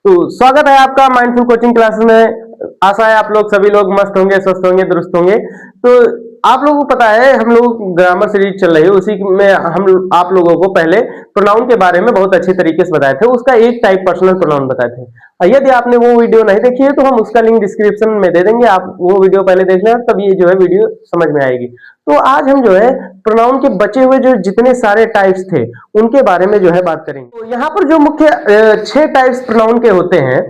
तो स्वागत है आपका माइंडफुल कोचिंग क्लासेस में। आशा है आप लोग सभी लोग मस्त होंगे, स्वस्थ होंगे, दुरुस्त होंगे। तो आप लोगों को पता है हम लोग ग्रामर सीरीज चल रही है, उसी में हम आप लोगों को पहले प्रोनाउन के बारे में बहुत अच्छी तरीके से बताए थे। उसका एक टाइप पर्सनल प्रोनाउन बताए थे। यदि आपने वो वीडियो नहीं देखी है तो हम उसका लिंक डिस्क्रिप्शन में दे देंगे, आप वो वीडियो पहले देख लें, तब ये जो है वीडियो समझ में आएगी। तो आज हम जो है प्रोनाउन के बचे हुए जो जितने सारे टाइप्स थे उनके बारे में जो है बात करेंगे। तो यहाँ पर जो मुख्य 6 टाइप्स प्रोनाउन के होते हैं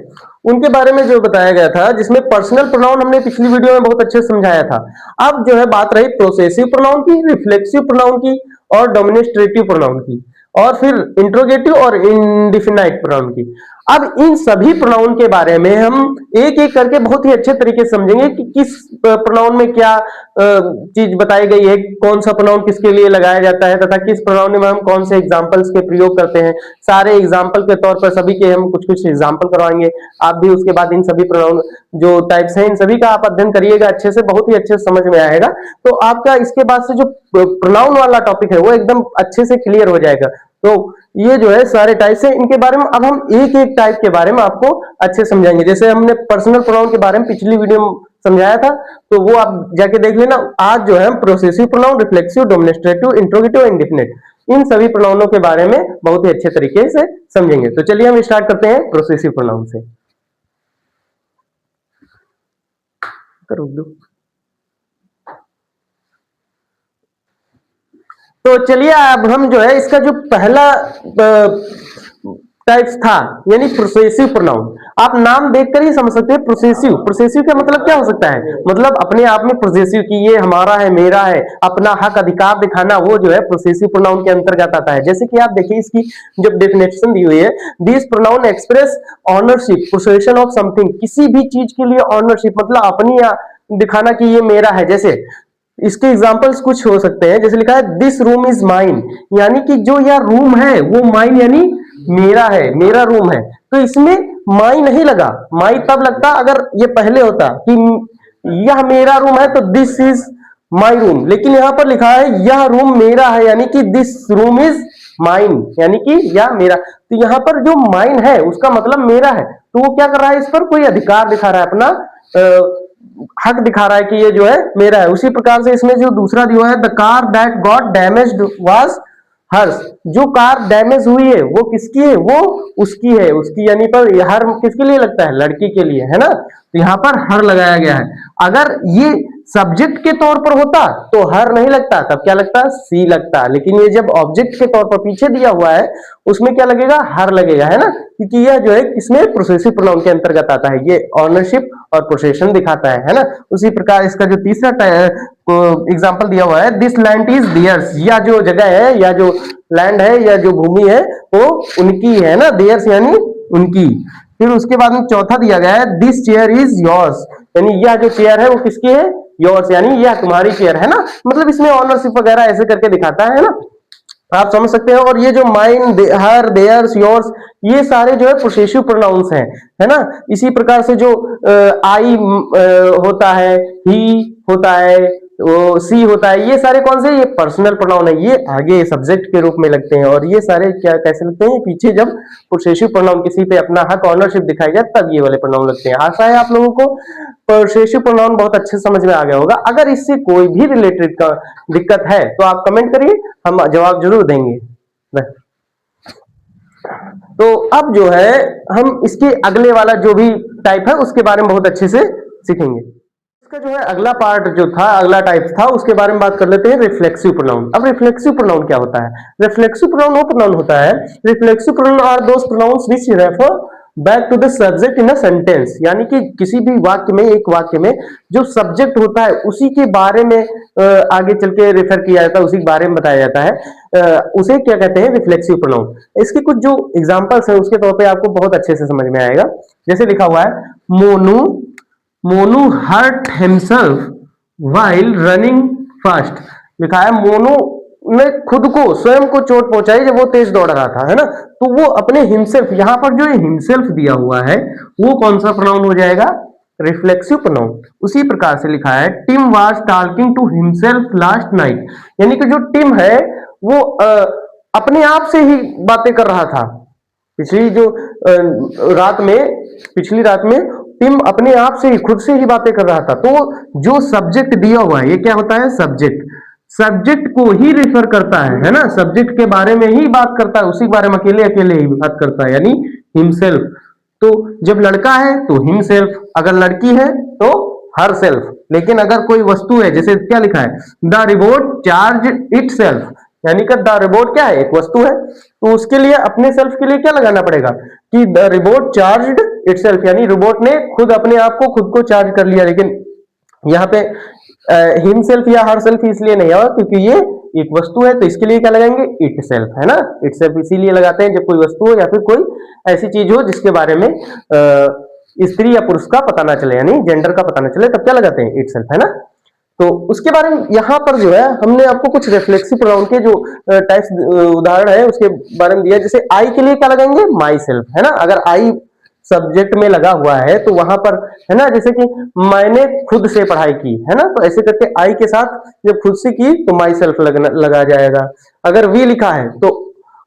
उनके बारे में जो बताया गया था, जिसमें पर्सनल प्रोनाउन हमने पिछली वीडियो में बहुत अच्छे से समझाया था। अब जो है बात रही प्रोसेसिव प्रोनाउन की, रिफ्लेक्सिव प्रोनाउन की और डोमिनेस्ट्रेटिव प्रोनाउन की, और फिर इंट्रोगेटिव और इंडिफिनाइट प्रोनाउन की। अब इन सभी प्रोनाउन के बारे में हम एक एक करके बहुत ही अच्छे तरीके से समझेंगे कि किस प्रोनाउन में क्या चीज बताई गई है, कौन सा प्रोनाउन किसके लिए लगाया जाता है, तथा किस प्रोनाउन में हम कौन से एग्जांपल्स के प्रयोग करते हैं। सारे एग्जांपल के तौर पर सभी के हम कुछ कुछ एग्जांपल करवाएंगे। आप भी उसके बाद इन सभी प्रोनाउन जो टाइप्स हैं इन सभी का आप अध्ययन करिएगा अच्छे से, बहुत ही अच्छे से समझ में आएगा। तो आपका इसके बाद से जो प्रोनाउन वाला टॉपिक है वो एकदम अच्छे से क्लियर हो जाएगा। तो ये जो है सारे टाइप्स हैं, इनके बारे में अब हम एक एक टाइप के बारे में आपको अच्छे समझाएंगे। जैसे हमने पर्सनल प्रोनाउन के बारे में पिछली वीडियो में समझाया था, तो वो आप जाके देख लेना। आज जो है possessive pronoun, reflexive, demonstrative, interrogative, indefinite, इन सभी प्रोनाउनों के बारे में बहुत ही अच्छे तरीके से समझेंगे। तो चलिए हम स्टार्ट करते हैं प्रोसेसिव प्रोनाउन से। करो दो। तो चलिए अब हम जो है इसका जो पहला टाइप्स था यानी प्रोसेसिव प्रोनाउन, आप नाम देखकर ही समझ सकते हैं। प्रोसेसिव, प्रोसेसिव का मतलब क्या हो सकता है? मतलब अपने आप में प्रोसेसिव की ये हमारा है, मेरा है, अपना हक अधिकार दिखाना, वो जो है प्रोसेसिव प्रोनाउन के अंतर्गत आता है। जैसे कि आप देखिए इसकी जब डेफिनेशन दी हुई है, this pronoun express ownership, possession of something, किसी भी चीज के लिए ऑनरशिप मतलब अपनी दिखाना कि ये मेरा है। जैसे इसके एग्जांपल्स कुछ हो सकते हैं, जैसे लिखा है दिस रूम इज माइन, यानी कि जो यह रूम है वो माइन यानी मेरा है, मेरा रूम है। तो इसमें माई नहीं लगा, माई तब लगता अगर ये पहले होता कि यह मेरा रूम है तो दिस इज माई रूम, लेकिन यहां पर लिखा है यह रूम मेरा है, यानी कि दिस रूम इज माइन, यानी कि यह मेरा। तो यहां पर जो माइन है उसका मतलब मेरा है, तो वो क्या कर रहा है, इस पर कोई अधिकार दिखा रहा है, अपना हक दिखा रहा है कि ये जो है मेरा है। उसी प्रकार से इसमें जो दूसरा दिया है, the car that got damaged was Harsh, जो कार डैमेज हुई है वो किसकी है, वो उसकी है, उसकी, यानी पर हर किसके लिए लगता है, लड़की के लिए, है ना। तो यहाँ पर हर लगाया गया है। अगर ये सब्जेक्ट के तौर पर होता तो हर नहीं लगता, तब क्या लगता, सी लगता। लेकिन ये जब ऑब्जेक्ट के तौर पर पीछे दिया हुआ है उसमें क्या लगेगा, हर लगेगा, है ना, क्योंकि यह जो है इसमें प्रोसेसिव प्रोनाउन के अंतर्गत आता है, ये ऑनरशिप और पोसेशन दिखाता है ना। उसी प्रकार इसका जो तीसरा एग्जांपल दिया हुआ है, दिस लैंड इज दियर्स, या जो जगह है या जो लैंड है या जो भूमि है वो उनकी है ना, दियर्स यानी उनकी। फिर उसके बाद में चौथा दिया गया है, दिस चेयर इज योर्स, यानी यह जो चेयर है वो किसकी है, योर्स, यानी यह तुम्हारी चेयर है ना। मतलब इसमें ऑनरशिप वगैरह ऐसे करके दिखाता है ना, आप समझ सकते हैं। और ये जो माइन, हर, देयर्स, योर्स, ये सारे जो है पोसेसिव प्रोनाउंस हैं, है ना। इसी प्रकार से जो आई होता है, ही होता है, वो सी होता है, ये सारे कौन से, ये पर्सनल प्रोनाउन है, ये आगे सब्जेक्ट के रूप में लगते हैं। और ये सारे क्या कैसे लगते हैं, पीछे जब पोसेसिव प्रोनाउन किसी पे अपना हक, ऑनरशिप दिखाई जाए तब ये वाले प्रोनाउन लगते हैं। आशा है आप लोगों को पोसेसिव प्रोनाउन बहुत अच्छे समझ में आ गया होगा। अगर इससे कोई भी रिलेटेड का दिक्कत है तो आप कमेंट करिए, हम जवाब जरूर देंगे। तो अब जो है हम इसके अगले वाला जो भी टाइप है उसके बारे में बहुत अच्छे से सीखेंगे। इसका जो है अगला पार्ट जो था, अगला टाइप था, उसके बारे में बात कर लेते हैं, रिफ्लेक्सिव प्रोनाउन। अब रिफ्लेक्सिव प्रोनाउन क्या होता है? रिफ्लेक्सिव प्रोनाउन वो प्रोनाउन होता है, reflexive pronoun are those pronouns which refer back to the subject in a sentence, यानी कि किसी भी वाक्य में, एक वाक्य में जो सब्जेक्ट होता है उसी के बारे में आगे चल के रेफर किया जाता है, उसी के बारे में बताया जाता है, उसे क्या कहते हैं, रिफ्लेक्सिव प्रोनाउन। इसके कुछ जो एग्जांपल्स हैं उसके तौर पे आपको बहुत अच्छे से समझ में आएगा। जैसे लिखा हुआ है, Monu Monu hurt himself while running fast, लिखा है मोनू ने खुद को, स्वयं को चोट पहुंचाई जब वो तेज दौड़ रहा था, है ना। तो वो अपने हिमसेल्फ, यहां पर जो हिमसेल्फ दिया हुआ है वो कौन सा प्रोनाउन हो जाएगा, रिफ्लेक्सिव प्रोनाउन। उसी प्रकार से लिखा है, Tim was talking to himself last night, यानी कि जो टिम है वो अपने आप से ही बातें कर रहा था, पिछली जो रात में पिछली रात में टिम अपने आप से ही खुद से ही बातें कर रहा था। तो जो सब्जेक्ट दिया हुआ है ये क्या होता है, सब्जेक्ट। सब्जेक्ट को ही रिफर करता है ना, सब्जेक्ट के बारे में ही बात करता है, उसी के बारे में अकेले अकेले ही बात करता है, यानी हिमसेल्फ। तो जब लड़का है तो हिमसेल्फ, अगर लड़की है तो हर सेल्फ। लेकिन अगर कोई वस्तु है, जैसे क्या लिखा है, द रिबोट चार्ज इट सेल्फ, यानी कि द रिबोट क्या है, एक वस्तु है, तो उसके लिए अपने सेल्फ के लिए क्या लगाना पड़ेगा कि द रिबोट चार्ज इट सेल्फ, यानी रोबोट ने खुद अपने आप को खुद को चार्ज कर लिया। लेकिन यहाँ पे हिमसेल्फ या हर सेल्फ इसलिए नहीं है क्योंकि ये एक वस्तु है, तो इसके लिए क्या लगाएंगे, इट सेल्फ, है ना। इट सेल्फ इसीलिए लगाते हैं जब कोई वस्तु हो या फिर कोई ऐसी चीज हो जिसके बारे में स्त्री या पुरुष का पता ना चले, यानी जेंडर का पता ना चले, तब क्या लगाते हैं, इट सेल्फ, है ना। तो उसके बारे में यहाँ पर जो है हमने आपको कुछ रिफ्लेक्सिव प्रोनाउन के जो टाइप्स उदाहरण है उसके बारे में दिया। जैसे आई के लिए क्या लगाएंगे, माई सेल्फ, है ना। अगर आई सब्जेक्ट में लगा हुआ है तो वहां पर, है ना, जैसे कि मैंने खुद से पढ़ाई की, है ना, तो ऐसे करके आई के साथ जब खुद से की तो माई सेल्फ लगा जाएगा। अगर वी लिखा है तो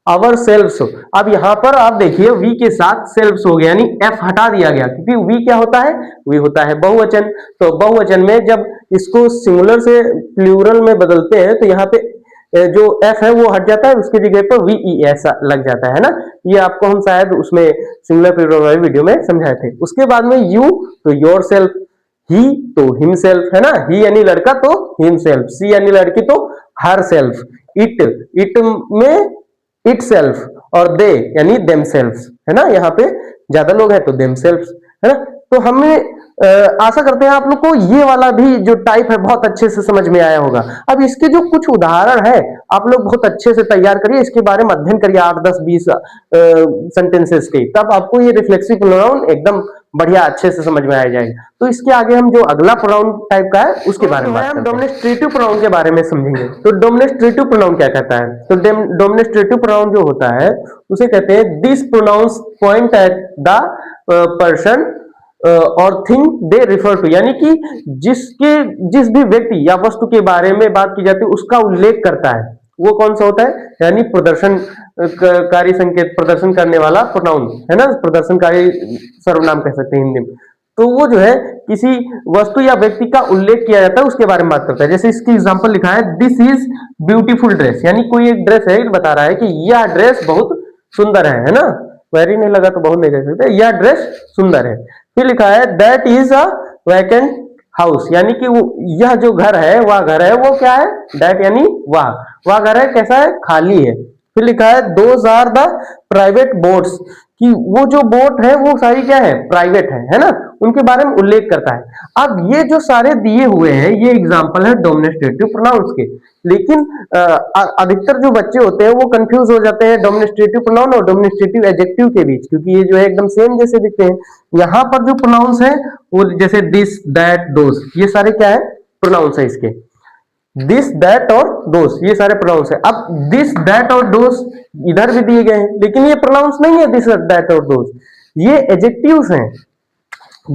आवर सेल्फ्स। अब यहां पर आप देखिए वी के साथ सेल्फ्स हो गया, यानी एफ हटा दिया गया, क्योंकि वी क्या होता है, वी होता है बहुवचन। तो बहुवचन में जब इसको सिंगुलर से प्लूरल में बदलते हैं तो यहाँ पे जो एफ है वो हट जाता है, उसकी जगह पर वी ई एस लग जाता है ना। ये आपको हम शायद उसमें सिंगुलर प्लूरल वाली वीडियो में समझाए थे। उसके बाद में यू तो योर सेल्फ, ही तो हिम सेल्फ, है ना, ही यानी लड़का तो हिम सेल्फ, सी यानी लड़की तो हर सेल्फ, इट में इट सेल्फ, और दे यानी देम सेल्फ, है ना। यहाँ पे ज्यादा लोग हैं तो देम सेल्फ, है ना। तो हमें आशा करते हैं आप लोग को ये वाला भी जो टाइप है बहुत अच्छे से समझ में आया होगा। अब इसके जो कुछ उदाहरण है आप लोग बहुत अच्छे से तैयार करिए, इसके बारे में अध्ययन करिए 8, 10, 20 सेंटेंसेस के, तब आपको ये रिफ्लेक्सिव प्रोनाउन एकदम बढ़िया अच्छे से समझ में आ जाएगा। तो इसके आगे हम जो अगला प्रोनाउन टाइप का है उसके बारे में बात करते हैं। डोमिनेस्ट्रेटिव प्रोनाउन के बारे में समझेंगे। तो डोमिनेस्ट्रेटिव प्रोनाउन क्या कहता है, तो डोमिनेस्ट्रेटिव प्रोनाउन जो होता है उसे कहते हैं this pronouns point at the person और थिंग दे रिफर टू, यानी कि जिस भी व्यक्ति या वस्तु के बारे में बात की जाती है उसका उल्लेख करता है, वो कौन सा होता है, यानी प्रदर्शनकारी संकेत, प्रदर्शन करने वाला प्रोनाउन, है ना, प्रदर्शनकारी सर्वनाम कह सकते हैं हिंदी में। तो वो जो है किसी वस्तु या व्यक्ति का उल्लेख किया जाता है उसके बारे में बात करता है। जैसे इसकी एग्जांपल लिखा है दिस इज ब्यूटीफुल ड्रेस, यानी कोई एक ड्रेस है, बता रहा है कि यह ड्रेस बहुत सुंदर है ना। वेरी नहीं लगा तो बहुत नहीं कह सकते, यह ड्रेस सुंदर है। फिर लिखा है that is a vacant house, यानी कि वो यह जो घर है वह घर है, वो क्या है, दैट यानी वह घर है कैसा है, खाली है। फिर लिखा है those are the private boats, कि वो जो बोट है वो सारी क्या है, प्राइवेट है ना, उनके बारे में उल्लेख करता है। अब ये जो सारे दिए हुए हैं ये एग्जांपल है डोमिनेस्ट्रेटिव प्रोनाउंस के। लेकिन अधिकतर जो बच्चे होते हैं वो कंफ्यूज हो जाते हैं डोमिनेस्ट्रेटिव प्रोनाउन और डोमिनेस्ट्रेटिव एडजेक्टिव के बीच, क्योंकि ये जो है एकदम सेम जैसे दिखते हैं। यहाँ पर जो प्रोनाउंस है वो जैसे दिस, दैट, दोस, ये सारे क्या है, प्रोनाउंस है इसके। दिस, दैट और दोस ये सारे प्रोनाउंस है। अब दिस, दैट और दोस इधर भी दिए गए हैं, लेकिन ये प्रोनाउंस नहीं है दिस, दैट और दोस, ये एडजेक्टिव्स हैं।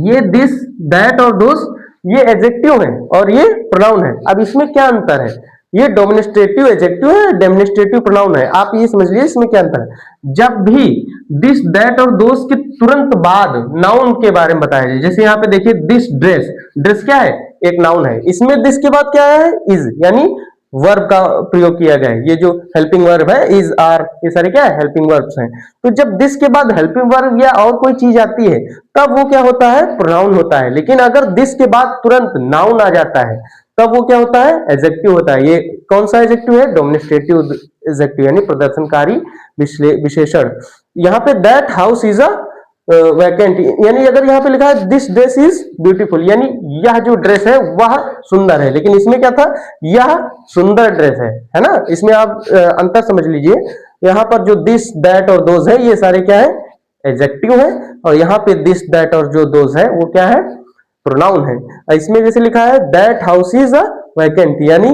ये दिस, दैट और दोस ये एडजेक्टिव है और ये प्रोनाउन है। अब इसमें क्या अंतर है, ये डोमिनेस्ट्रेटिव एडजेक्टिव है, डेमोनिस्ट्रेटिव प्रोनाउन है। आप ये समझ लीजिए इसमें क्या अंतर है। जब भी दिस, दैट और दोस के तुरंत बाद नाउन के बारे में बताया जाए, जैसे यहाँ पे देखिए दिस ड्रेस, ड्रेस क्या है, एक नाउन है, इसमें दिस के बाद क्या है, इज, यानी वर्ब का प्रयोग किया गया है। ये जो हेल्पिंग वर्ब है इज, आर, ये सारे क्या है, हेल्पिंग वर्ब्स हैं। तो जब दिस के बाद हेल्पिंग वर्ब या और कोई चीज आती है तब वो क्या होता है, प्रोनाउन होता है। लेकिन अगर दिस के बाद तुरंत नाउन आ जाता है तब वो क्या होता है, एडजेक्टिव होता है। ये कौन सा एडजेक्टिव है, डोमिनेस्ट्रेटिव एडजेक्टिव, यानी प्रदर्शनकारी विशेषण। यहाँ पे that house is a vacant, यानी अगर यहाँ पे लिखा है दिस ड्रेस इज ब्यूटीफुल, यानी यह जो ड्रेस है वह सुंदर है, लेकिन इसमें क्या था, यह सुंदर ड्रेस है ना। इसमें आप अंतर समझ लीजिए। यहाँ पर जो दिस, दैट और दोज है ये सारे क्या है, एडजेक्टिव है, और यहाँ पे दिस, दैट और जो दोज है वो क्या है, प्रोनाउन है। इसमें जैसे लिखा है that house is a vacant, यानी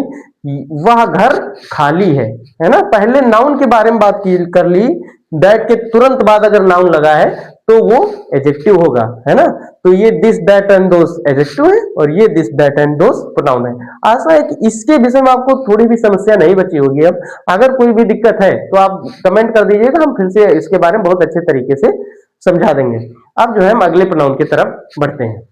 वह घर खाली है ना। पहले नाउन के बारे में बात कर ली, दैट के तुरंत बाद अगर नाउन लगा है तो वो एडजेक्टिव होगा, है ना। तो ये this that and those adjective है और ये this that and those pronoun है। आशा है कि इसके विषय में आपको थोड़ी भी समस्या नहीं बची होगी। अब अगर कोई भी दिक्कत है तो आप कमेंट कर दीजिएगा, हम फिर से इसके बारे में बहुत अच्छे तरीके से समझा देंगे। अब जो है हम अगले प्रोनाउन की तरफ बढ़ते हैं।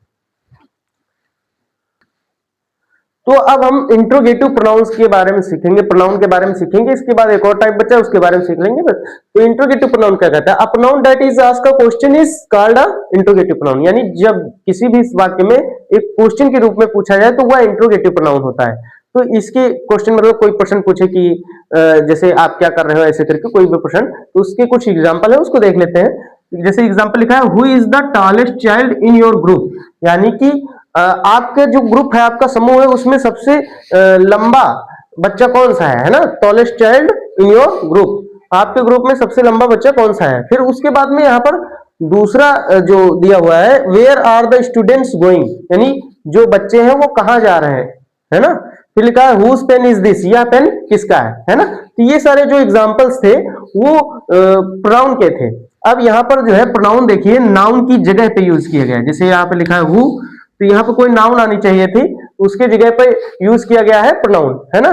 तो अब हम इंट्रोगेटिव प्रोनाउंस के बारे में सीखेंगे, प्रोनाउन के बारे में सीखेंगे। इसके बाद एक और टाइप बचा है, उसके बारे में सीख लेंगे बस। तो इंट्रोगेटिव प्रोनाउन क्या कहता है? A pronoun that is asked a question is called a interrogative pronoun. यानी जब किसी भी वाक्य में एक क्वेश्चन के रूप में पूछा जाए तो वह इंट्रोगेटिव प्रोनाउन होता है। तो इसके क्वेश्चन मतलब कोई प्रश्न पूछे कि जैसे आप क्या कर रहे हो, ऐसे करके कोई भी प्रश्न, तो उसके कुछ एग्जाम्पल है, उसको देख लेते हैं। जैसे एग्जाम्पल लिखा है, who is the tallest child in your group. यानी कि आपका जो ग्रुप है, आपका समूह है, उसमें सबसे लंबा बच्चा कौन सा है ना। Tallest child in your group, आपके ग्रुप में सबसे लंबा बच्चा कौन सा है। फिर उसके बाद में यहाँ पर दूसरा जो दिया हुआ है, where are the students going, यानी जो बच्चे हैं वो कहाँ जा रहे हैं, है ना। फिर लिखा है हुज पेन इज दिस, यह पेन किसका है ना। तो ये सारे जो एग्जांपल्स थे वो प्रोनाउन के थे। अब यहाँ पर जो है प्रोनाउन देखिए नाउन की जगह पे यूज किया गया है। जैसे यहाँ पे लिखा है हु, तो यहाँ पे कोई नाउन आनी चाहिए थी, उसके जगह पे यूज किया गया है प्रोनाउन, है ना।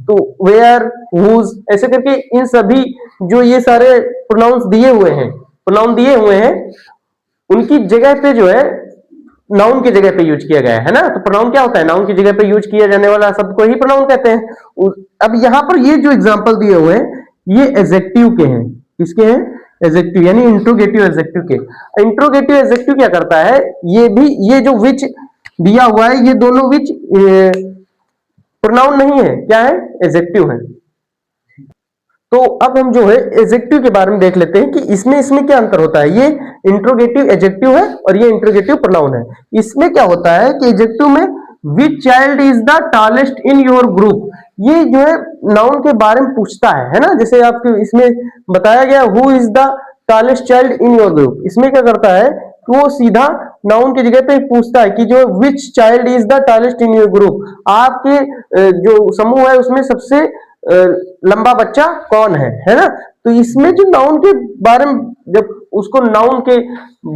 तो वेयर, हुज, ऐसे करके इन सभी जो ये सारे प्रोनाउंस दिए हुए हैं, प्रोनाउन दिए हुए हैं, उनकी जगह पे जो है नाउन की जगह पे यूज किया गया है ना। तो प्रोनाउन क्या होता है? नाउन की जगह पे यूज किया जाने वाला शब्द को ही प्रोनाउन कहते हैं। अब यहाँ पर ये जो एग्जांपल दिए हुए हैं ये एडजेक्टिव के हैं। किसके हैं? एडजेक्टिव, यानी इंट्रोगेटिव एडजेक्टिव के। इंट्रोगेटिव एडजेक्टिव क्या करता है? ये भी, ये जो विच दिया हुआ है, ये दोनों विच प्रोनाउन नहीं है, क्या है? एडजेक्टिव है। तो अब हम जो है एडजेक्टिव के बारे में देख लेते हैं कि इसमें इसमें क्या अंतर होता है। ये इंट्रोगेटिव एडजेक्टिव है और ये इंट्रोगेटिव प्रोनाउन है। इसमें क्या होता है कि एडजेक्टिव में which child is the tallest in your group, ये जो है नाउन के बारे में पूछता है ना। जैसे आपको इसमें बताया गया who is the tallest child in your group, इसमें क्या करता है कि वो सीधा नाउन की जगह पे पूछता है कि जो which child is the tallest in your group, आपके जो समूह है उसमें सबसे लंबा बच्चा कौन है ना। तो इसमें जो नाउन के बारे में, जब उसको नाउन के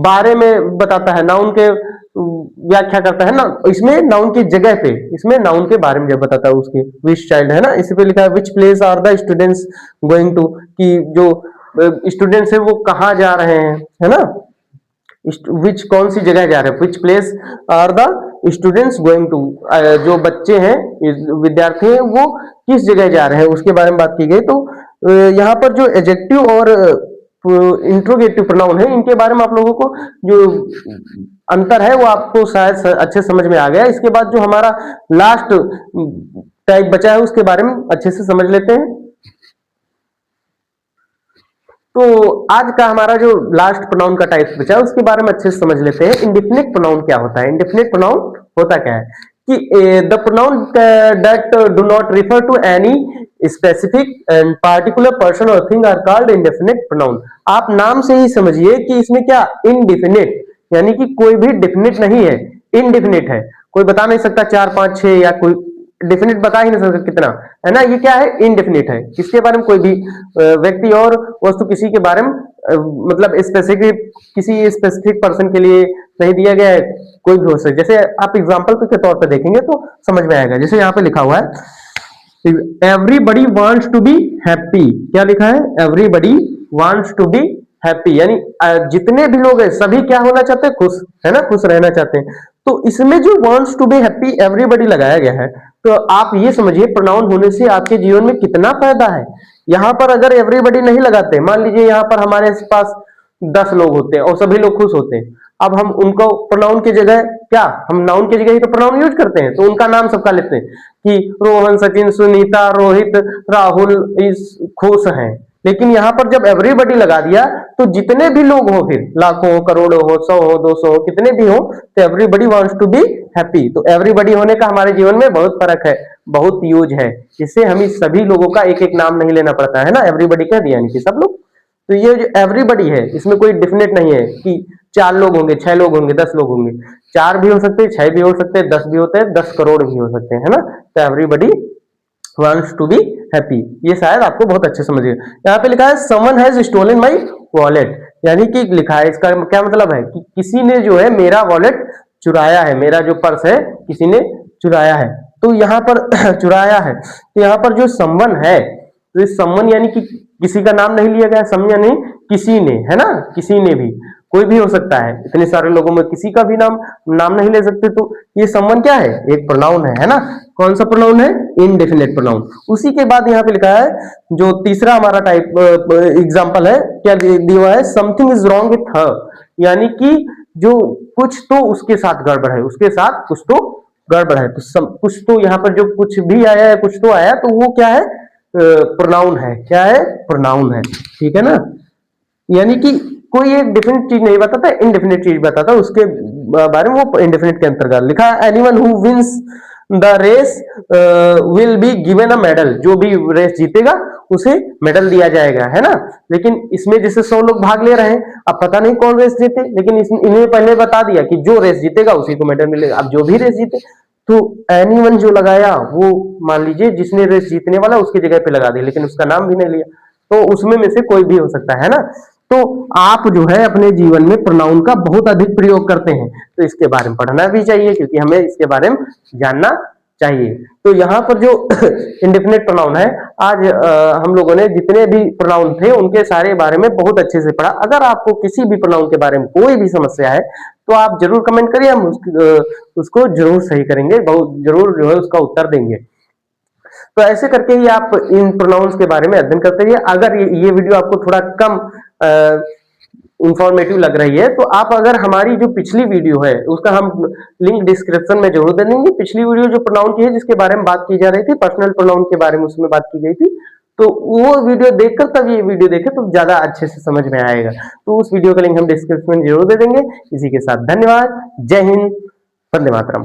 बारे में बताता है, नाउन के व्याख्या करता है ना, इसमें नाउन की जगह पे, इसमें नाउन के बारे में जब बताता है उसके विच चाइल्ड, है ना। इसी पे लिखा है which place are the students going to, कि जो स्टूडेंट्स है वो कहाँ जा रहे हैं, है ना। विच कौन सी जगह जा रहे हैं, which place are the students going to, जो बच्चे हैं, विद्यार्थी हैं, वो किस जगह जा रहे हैं उसके बारे में बात की गई। तो यहाँ पर जो एडजेक्टिव और इंट्रोगेटिव प्रोनाउन है, इनके बारे में आप लोगों को जो अंतर है वो आपको शायद अच्छे समझ में आ गया। इसके बाद जो हमारा लास्ट टाइप बचा है उसके बारे में अच्छे से समझ लेते हैं। तो आज का हमारा जो लास्ट प्रोनाउन का टाइप बचा है उसके बारे में अच्छे से समझ लेते हैं। इंडेफिनिट प्रोनाउन क्या होता है? इंडेफिनिट प्रोनाउन होता क्या है कि the pronoun that do not refer to any specific and particular person और thing are called indefinite pronoun. आप नाम से ही समझिए कि इसमें क्या इनडिफिनिट, यानी कि कोई भी डिफिनिट नहीं है, इनडिफिनिट है। कोई बता नहीं सकता 4 5 6, या कोई डिफिनिट बता ही नहीं सकता कितना, है ना। ये क्या है? इनडिफिनिट है। किसके बारे में? कोई भी व्यक्ति और वस्तु किसी के बारे में मतलब स्पेसिफिक, किसी स्पेसिफिक पर्सन के लिए नहीं दिया गया है, कोई भी हो सकता है। जैसे आप एग्जांपल के तौर पे देखेंगे तो समझ में आएगा। जैसे यहाँ पे लिखा हुआ है everybody wants to be happy. क्या लिखा है? Everybody wants to be happy, यानी जितने भी लोग हैं सभी क्या होना चाहते हैं? खुश, है ना, खुश रहना चाहते हैं। तो इसमें जो wants to be happy everybody लगाया गया है, तो आप ये समझिए प्रोनाउन होने से आपके जीवन में कितना फायदा है। यहां पर अगर एवरीबडी नहीं लगाते, मान लीजिए यहां पर हमारे पास 10 लोग होते हैं और सभी लोग खुश होते हैं, अब हम उनको प्रोनाउन की जगह क्या, हम नाउन की जगह ही तो प्रोनाउन यूज करते हैं, तो उनका नाम सबका लेते हैं कि रोहन, सचिन, सुनीता, रोहित, राहुल इस खुश हैं। लेकिन यहां पर जब एवरीबडी लगा दिया तो जितने भी लोग हो, फिर लाखों हो, करोड़ों हो, 100 हो, 200 हो, कितने भी हो, तो everybody wants to be happy. तो एवरीबडी होने का हमारे जीवन में बहुत फर्क है, बहुत यूज है। इससे हमें सभी लोगों का एक एक नाम नहीं लेना पड़ता है ना, एवरीबडी कह दिया, यानी कि सब लोग। तो ये जो एवरीबडी है इसमें कोई डिफिनेट नहीं है कि 4 लोग होंगे, 6 लोग होंगे, 10 लोग होंगे। 4 भी हो सकते हैं, 6 भी हो सकते हैं, 10 भी होते हैं, 10 करोड़ भी हो सकते हैं, है ना। तो everybody wants to be happy, ये शायद आपको बहुत अच्छे समझिए। यहाँ पे लिखा है someone has stolen my wallet, यानी कि लिखा है, इसका क्या मतलब है कि किसी ने जो है मेरा वॉलेट चुराया है, मेरा जो पर्स है किसी ने चुराया है। तो यहाँ पर चुराया है, तो यहाँ पर जो समवन है, तो इस समवन यानी कि किसी का नाम नहीं लिया गया, सम यानी किसी ने, है ना, किसी ने भी, कोई भी हो सकता है, इतने सारे लोगों में किसी का भी नाम नहीं ले सकते। तो ये समवन क्या है, एक प्रोनाउन है ना। कौन सा प्रोनाउन है, इनडेफिनेट प्रोनाउन। उसी के बाद यहाँ पे लिखा है जो तीसरा हमारा टाइप एग्जांपल है, क्या दिया हुआ है, something is wrong with her, यानी कि जो कुछ तो उसके साथ गड़बड़ है, उसके साथ कुछ तो गड़बड़ है। तो कुछ तो यहाँ पर जो कुछ भी आया है, कुछ तो आया, तो वो क्या है, प्रोनाउन है। क्या है, प्रोनाउन है, ठीक है ना। यानी कि कोई एक डेफिनेट चीज नहीं बताता, इनडेफिनेट चीज बताता, उसके बारे में वो इनडेफिनेट के अंतर्गत लिखा है। Anyone who wins the race will be given a medal, जो भी रेस जीतेगा उसे मेडल दिया जाएगा, है ना। लेकिन इसमें जैसे 100 लोग भाग ले रहे हैं, अब पता नहीं कौन रेस जीते, लेकिन इन्हें पहले बता दिया कि जो रेस जीतेगा उसी को मेडल मिलेगा। अब जो भी रेस जीते, तो एनीवन जो लगाया वो मान लीजिए जिसने रेस जीतने वाला उसकी जगह पे लगा दिया, लेकिन उसका नाम भी नहीं लिया, तो उसमें में से कोई भी हो सकता है ना। तो आप जो है अपने जीवन में प्रोनाउन का बहुत अधिक प्रयोग करते हैं, तो इसके बारे में पढ़ना भी चाहिए, क्योंकि हमें इसके बारे में जानना चाहिए। तो यहाँ पर जो इंडेफिनिट प्रोनाउन है, आज हम लोगों ने जितने भी प्रोनाउन थे उनके सारे बारे में बहुत अच्छे से पढ़ा। अगर आपको किसी भी प्रोनाउन के बारे में कोई भी समस्या है तो आप जरूर कमेंट करिए, हम उसको जरूर सही करेंगे, बहुत जरूर जो है उसका उत्तर देंगे। तो ऐसे करके ही आप इन प्रोनाउंस के बारे में अध्ययन करते रहिए। अगर ये वीडियो आपको थोड़ा कम इंफॉर्मेटिव लग रही है, तो आप अगर हमारी जो पिछली वीडियो है उसका हम लिंक डिस्क्रिप्शन में जरूर दे देंगे। पिछली वीडियो जो प्रोनाउन की है, जिसके बारे में बात की जा रही थी, पर्सनल प्रोनाउन के बारे में उसमें बात की गई थी, तो वो वीडियो देखकर तब ये वीडियो देखें तो ज्यादा अच्छे से समझ में आएगा। तो उस वीडियो का लिंक हम डिस्क्रिप्शन में जरूर दे देंगे। इसी के साथ धन्यवाद, जय हिंद, वंदे मातरम।